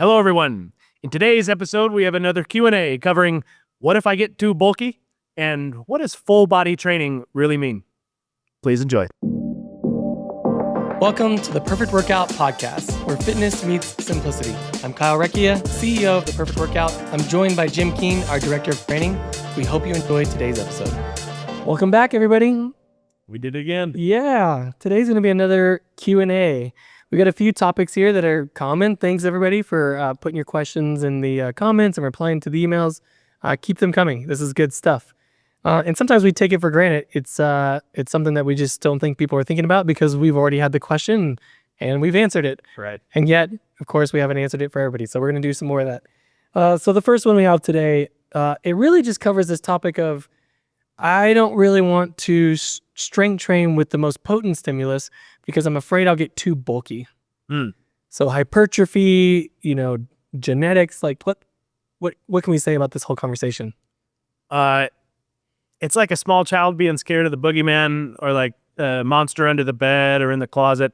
Hello, everyone. In today's episode, we have another Q&A covering what if I get too bulky and what does full body training really mean? Please enjoy. Welcome to the Perfect Workout Podcast, where fitness meets simplicity. I'm Kyle Recchia, CEO of the Perfect Workout. I'm joined by Jim Keene, our Director of Training. We hope you enjoyed today's episode. Welcome back, everybody. We did it again. Yeah, today's going to be another Q&A. We got a few topics here that are common. Thanks, everybody, for putting your questions in the comments and replying to the emails. Keep them coming. This is good stuff. And sometimes we take it for granted. It's something that we just don't think people are thinking about because we've already had the question and we've answered it. Right. And yet, of course, we haven't answered it for everybody. So we're going to do some more of that. So the first one we have today, it really just covers this topic of, I don't really want to strength train with the most potent stimulus because I'm afraid I'll get too bulky. So hypertrophy, genetics, like what can we say about this whole conversation? It's like a small child being scared of the boogeyman or like a monster under the bed or in the closet.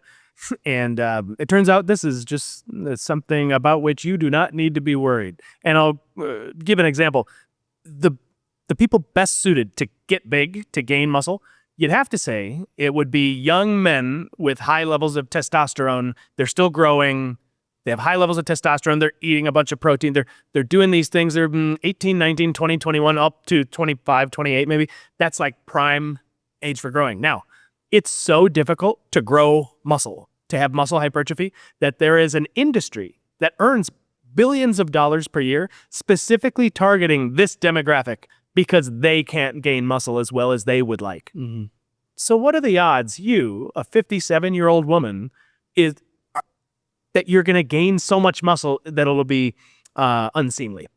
And it turns out this is just something about which you do not need to be worried. And I'll give an example. The people best suited to get big, to gain muscle, you'd have to say it would be young men with high levels of testosterone. They're still growing. They have high levels of testosterone. They're eating a bunch of protein. They're doing these things. They're 18, 19, 20, 21, up to 25, 28 maybe. That's like prime age for growing. Now, it's so difficult to grow muscle, to have muscle hypertrophy, that there is an industry that earns billions of dollars per year specifically targeting this demographic because they can't gain muscle as well as they would like. Mm-hmm. So what are the odds you, a 57-year-old woman, that you're going to gain so much muscle that it'll be unseemly?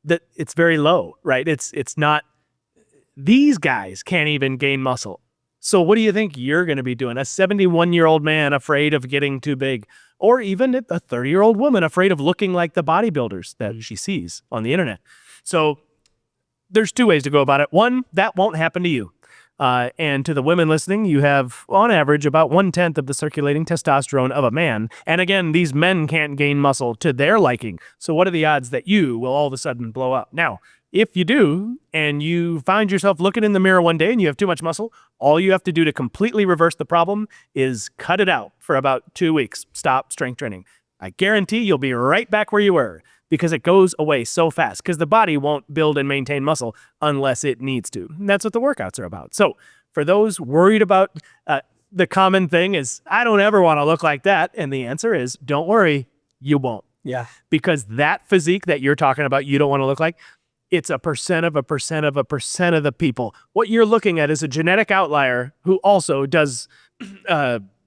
That it's very low, right? It's not. These guys can't even gain muscle. So what do you think you're going to be doing? A 71-year-old man afraid of getting too big, or even a 30-year-old woman afraid of looking like the bodybuilders that she sees on the internet. So there's two ways to go about it. One, that won't happen to you. And to the women listening, you have, on average, about 1/10 of the circulating testosterone of a man. And again, these men can't gain muscle to their liking. So what are the odds that you will all of a sudden blow up? Now, if you do, and you find yourself looking in the mirror one day and you have too much muscle, all you have to do to completely reverse the problem is cut it out for about 2 weeks. Stop strength training. I guarantee you'll be right back where you were, because it goes away so fast, because the body won't build and maintain muscle unless it needs to. And that's what the workouts are about. So for those worried about the common thing is, I don't ever want to look like that. And the answer is, don't worry, you won't. Yeah. Because that physique that you're talking about, you don't want to look like, it's a percent of a percent of a percent of the people. What you're looking at is a genetic outlier who also does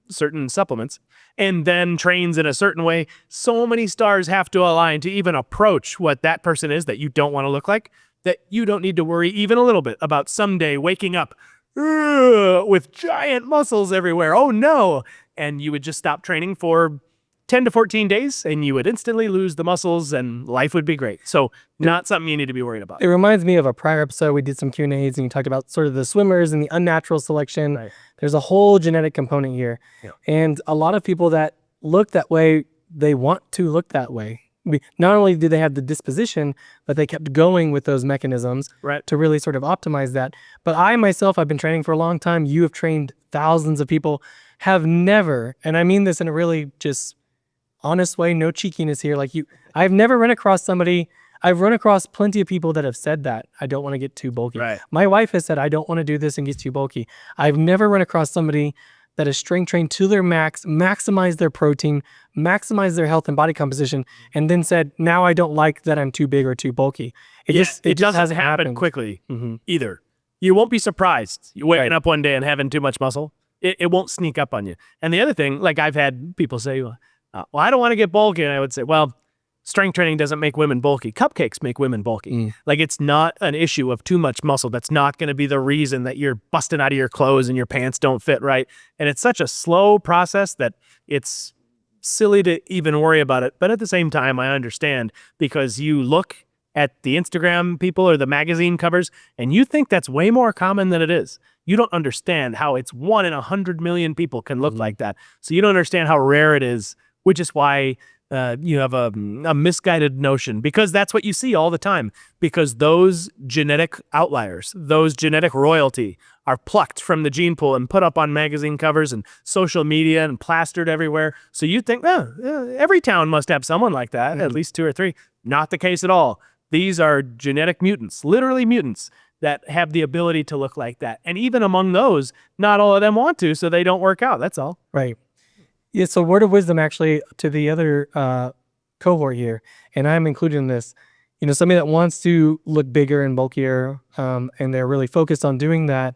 certain supplements and then trains in a certain way. So many stars have to align to even approach what that person is that you don't want to look like, that you don't need to worry even a little bit about someday waking up with giant muscles everywhere. Oh no. And you would just stop training for 10 to 14 days and you would instantly lose the muscles and life would be great. So not something you need to be worried about. It reminds me of a prior episode. We did some Q&As and you talked about sort of the swimmers and the unnatural selection. Right. There's a whole genetic component here. Yeah. And a lot of people that look that way, they want to look that way. Not only do they have the disposition, but they kept going with those mechanisms to really sort of optimize that. But I myself, I've been training for a long time. You have trained thousands of people, have never, and I mean this in a really just honest way, no cheekiness here. I've never run across somebody. I've run across plenty of people that have said that I don't want to get too bulky. Right. My wife has said, I don't want to do this and get too bulky. I've never run across somebody that is strength trained to their max, maximize their protein, maximize their health and body composition, and then said, now I don't like that I'm too big or too bulky. It just doesn't happen quickly either. You won't be surprised. You're waking up one day and having too much muscle. It won't sneak up on you. And the other thing, like I've had people say, well, I don't want to get bulky. And I would say, well, strength training doesn't make women bulky. Cupcakes make women bulky. Like, it's not an issue of too much muscle. That's not going to be the reason that you're busting out of your clothes and your pants don't fit right. And it's such a slow process that it's silly to even worry about it. But at the same time, I understand, because you look at the Instagram people or the magazine covers and you think that's way more common than it is. You don't understand how it's 1 in 100 million people can look like that. So you don't understand how rare it is, which is why you have a misguided notion, because that's what you see all the time, because those genetic outliers, those genetic royalty are plucked from the gene pool and put up on magazine covers and social media and plastered everywhere. So you think, every town must have someone like that, at least 2 or 3. Not the case at all. These are genetic mutants, literally mutants, that have the ability to look like that. And even among those, not all of them want to, so they don't work out. That's all. Right. Yeah, so word of wisdom actually to the other cohort here, and I'm included in this, somebody that wants to look bigger and bulkier, and they're really focused on doing that.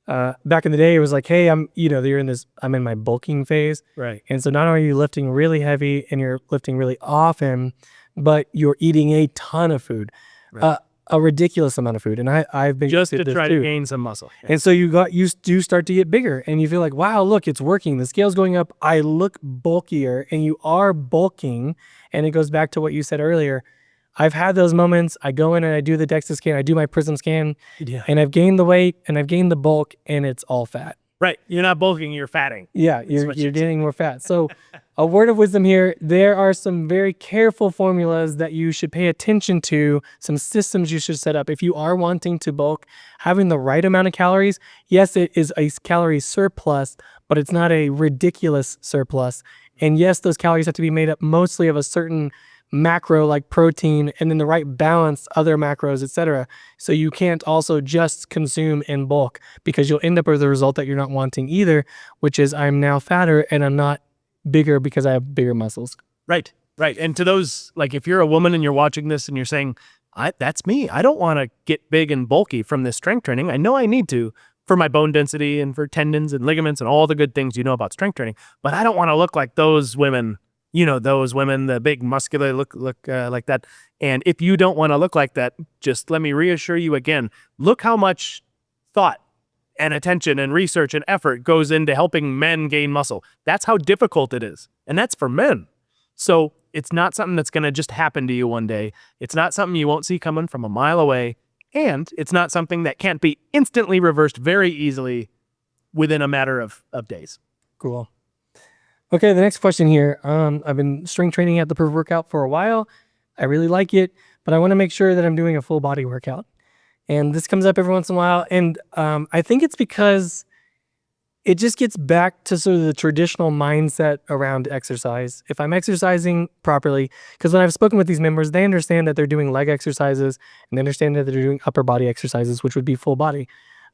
Back in the day, it was like, hey, I'm in my bulking phase. Right. And so not only are you lifting really heavy and you're lifting really often, but you're eating a ton of food. Right. A ridiculous amount of food, and I've been just to this try too. to gain some muscle. And so you do start to get bigger, and you feel like, wow, look, it's working. The scale's going up. I look bulkier, and you are bulking. And it goes back to what you said earlier. I've had those moments. I go in and I do the DEXA scan. I do my Prism scan, and I've gained the weight and I've gained the bulk, and it's all fat. Right. You're not bulking, you're fatting. Yeah, you're getting more fat. So a word of wisdom here, there are some very careful formulas that you should pay attention to, some systems you should set up. If you are wanting to bulk, having the right amount of calories, yes, it is a calorie surplus, but it's not a ridiculous surplus. And yes, those calories have to be made up mostly of a certain macro like protein, and then the right balance, other macros, etc. So you can't also just consume in bulk, because you'll end up with a result that you're not wanting either, which is I'm now fatter and I'm not bigger because I have bigger muscles. Right. Right. And to those, like, if you're a woman and you're watching this and you're saying, that's me, I don't want to get big and bulky from this strength training. I know I need to for my bone density and for tendons and ligaments and all the good things you know about strength training, but I don't want to look like those women. Those women, the big muscular look like that. And if you don't want to look like that, just let me reassure you again, look how much thought and attention and research and effort goes into helping men gain muscle. That's how difficult it is. And that's for men. So it's not something that's going to just happen to you one day. It's not something you won't see coming from a mile away. And it's not something that can't be instantly reversed very easily within a matter of days. Cool. Okay, the next question here. I've been strength training at the Perf workout for a while. I really like it, but I want to make sure that I'm doing a full body workout. And this comes up every once in a while. And I think it's because it just gets back to sort of the traditional mindset around exercise. If I'm exercising properly, because when I've spoken with these members, they understand that they're doing leg exercises and they understand that they're doing upper body exercises, which would be full body.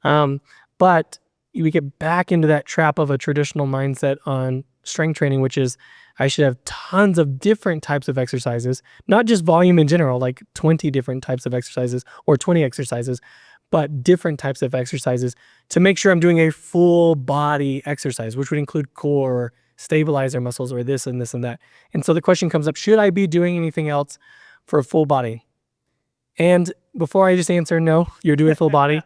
But we get back into that trap of a traditional mindset on strength training, which is I should have tons of different types of exercises, not just volume in general, like 20 different types of exercises or 20 exercises, but different types of exercises to make sure I'm doing a full body exercise, which would include core or stabilizer muscles or this and this and that. And so the question comes up, should I be doing anything else for a full body? And before I just answer, no, you're doing full body.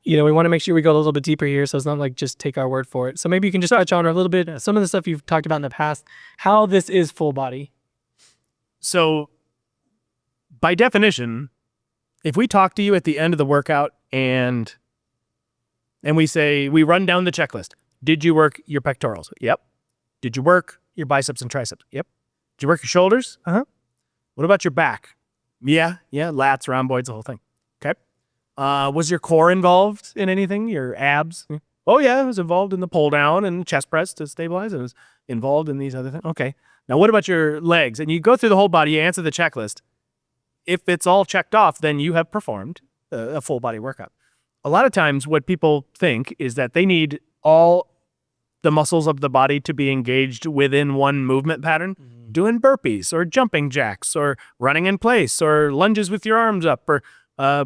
We want to make sure we go a little bit deeper here, so it's not like just take our word for it. So maybe you can just touch on a little bit some of the stuff you've talked about in the past, how this is full body. So by definition, if we talk to you at the end of the workout and we run down the checklist. Did you work your pectorals? Yep. Did you work your biceps and triceps? Yep. Did you work your shoulders? Uh-huh. What about your back? Yeah. Lats, rhomboids, the whole thing. Okay. Was your core involved in anything? Your abs? Oh yeah, it was involved in the pull down and chest press to stabilize. It was involved in these other things. Okay. Now what about your legs? And you go through the whole body, you answer the checklist. If it's all checked off, then you have performed a full body workout. A lot of times what people think is that they need all the muscles of the body to be engaged within one movement pattern, doing burpees or jumping jacks or running in place or lunges with your arms up or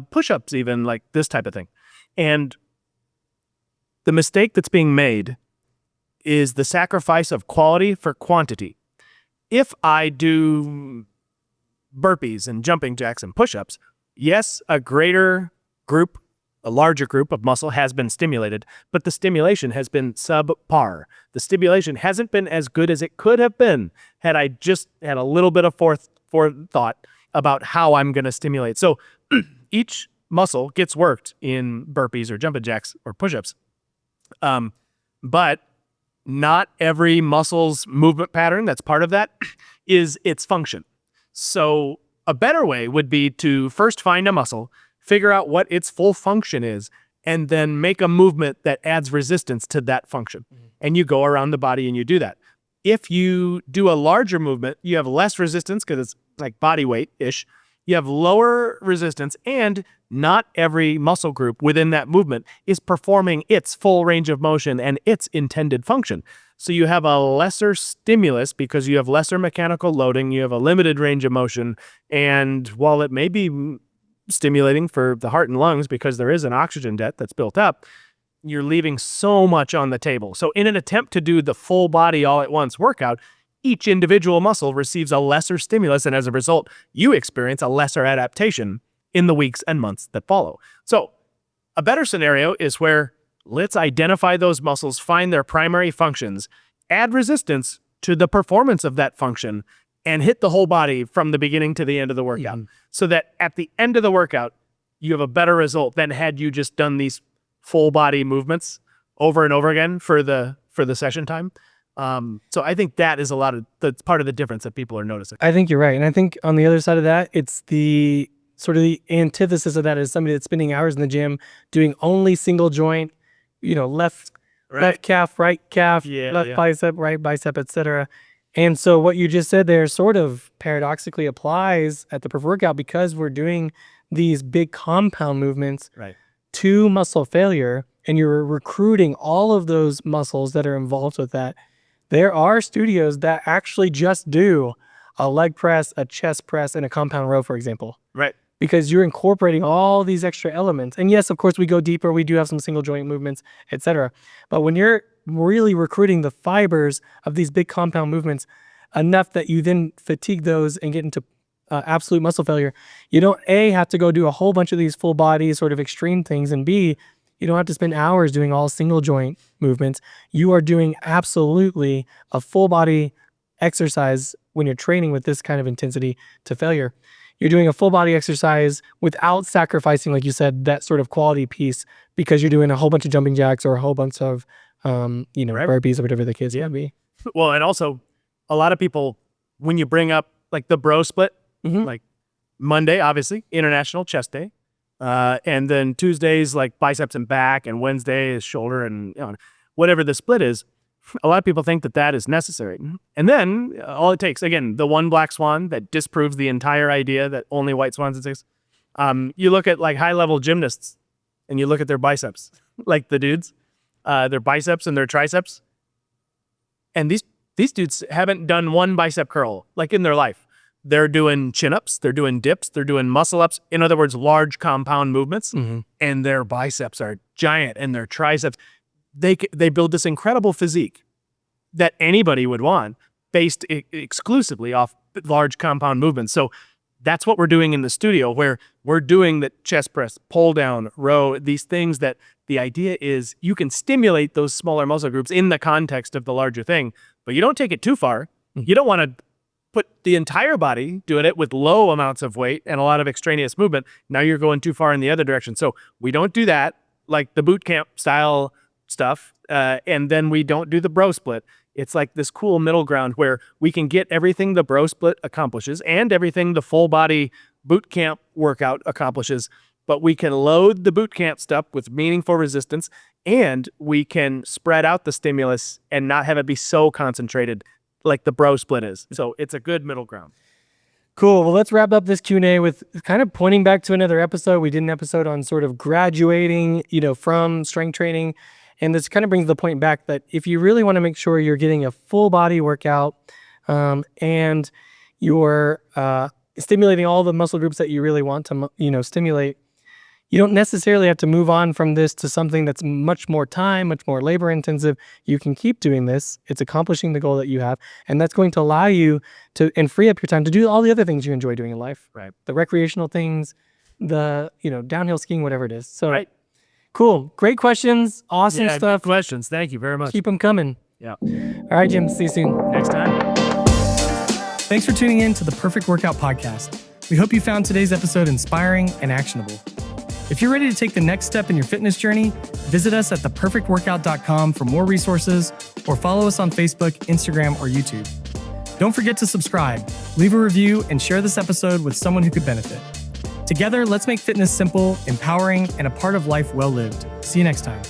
push-ups, even, like this type of thing. And the mistake that's being made is the sacrifice of quality for quantity. If I do burpees and jumping jacks and push-ups, yes, a larger group of muscle has been stimulated, but the stimulation has been subpar. The stimulation hasn't been as good as it could have been had I just had a little bit of forethought about how I'm going to stimulate. So each muscle gets worked in burpees or jumping jacks or push-ups. But not every muscle's movement pattern that's part of that is its function. So a better way would be to first find a muscle, figure out what its full function is, and then make a movement that adds resistance to that function. And you go around the body and you do that. If you do a larger movement, you have less resistance because it's like body weight-ish. You have lower resistance, and not every muscle group within that movement is performing its full range of motion and its intended function. So you have a lesser stimulus because you have lesser mechanical loading, you have a limited range of motion, and while it may be stimulating for the heart and lungs because there is an oxygen debt that's built up, you're leaving so much on the table. So in an attempt to do the full body all at once workout, each individual muscle receives a lesser stimulus, and as a result, you experience a lesser adaptation in the weeks and months that follow. So a better scenario is where let's identify those muscles, find their primary functions, add resistance to the performance of that function, and hit the whole body from the beginning to the end of the workout. So that at the end of the workout, you have a better result than had you just done these full body movements over and over again for the session time. So I think that is that's part of the difference that people are noticing. I think you're right. And I think on the other side of that, it's the sort of the antithesis of that is somebody that's spending hours in the gym doing only single joint, left calf, right calf, left bicep, right bicep, etc. And so what you just said there sort of paradoxically applies at the pre-workout because we're doing these big compound movements to muscle failure, and you're recruiting all of those muscles that are involved with that. There are studios that actually just do a leg press, a chest press, and a compound row, for example. Right. Because you're incorporating all these extra elements. And yes, of course, we go deeper. We do have some single joint movements, etc. But when you're really recruiting the fibers of these big compound movements enough that you then fatigue those and get into absolute muscle failure, you don't A, have to go do a whole bunch of these full body sort of extreme things, and B, you don't have to spend hours doing all single joint movements. You are doing absolutely a full body exercise when you're training with this kind of intensity to failure. You're doing a full body exercise without sacrificing, like you said, that sort of quality piece because you're doing a whole bunch of jumping jacks or a whole bunch of, burpees or whatever the case may be. Well, and also a lot of people, when you bring up like the bro split, like Monday, obviously, International Chest Day. And then Tuesdays, like biceps and back, and Wednesday is shoulder, and whatever the split is. A lot of people think that that is necessary. And then all it takes, again, the one black swan that disproves the entire idea that only white swans exist. You look at like high-level gymnasts and you look at their biceps, like the dudes, their biceps and their triceps. And these dudes haven't done one bicep curl like in their life. They're doing chin-ups, they're doing dips, they're doing muscle-ups. In other words, large compound movements. And their biceps are giant, and their triceps. They build this incredible physique that anybody would want based exclusively off large compound movements. So that's what we're doing in the studio, where we're doing the chest press, pull down, row, these things that the idea is you can stimulate those smaller muscle groups in the context of the larger thing, but you don't take it too far. You don't want to put the entire body doing it with low amounts of weight and a lot of extraneous movement. Now you're going too far in the other direction. So we don't do that, like the boot camp style stuff, and then we don't do the bro split. It's like this cool middle ground where we can get everything the bro split accomplishes and everything the full body boot camp workout accomplishes, but we can load the boot camp stuff with meaningful resistance, and we can spread out the stimulus and not have it be so concentrated like the bro split is. So it's a good middle ground. Cool. Well, let's wrap up this Q&A with kind of pointing back to another episode. We did an episode on sort of graduating, from strength training. And this kind of brings the point back that if you really want to make sure you're getting a full body workout and you're stimulating all the muscle groups that you really want to, stimulate, you don't necessarily have to move on from this to something that's much more time, much more labor intensive. You can keep doing this. It's accomplishing the goal that you have. And that's going to allow you to, and free up your time to do all the other things you enjoy doing in life. Right. The recreational things, the, downhill skiing, whatever it is. So, right. Cool. Great questions. Awesome stuff. Good questions. Thank you very much. Keep them coming. Yeah. All right, Jim. See you soon. Next time. Thanks for tuning in to the Perfect Workout Podcast. We hope you found today's episode inspiring and actionable. If you're ready to take the next step in your fitness journey, visit us at theperfectworkout.com for more resources, or follow us on Facebook, Instagram, or YouTube. Don't forget to subscribe, leave a review, and share this episode with someone who could benefit. Together, let's make fitness simple, empowering, and a part of life well lived. See you next time.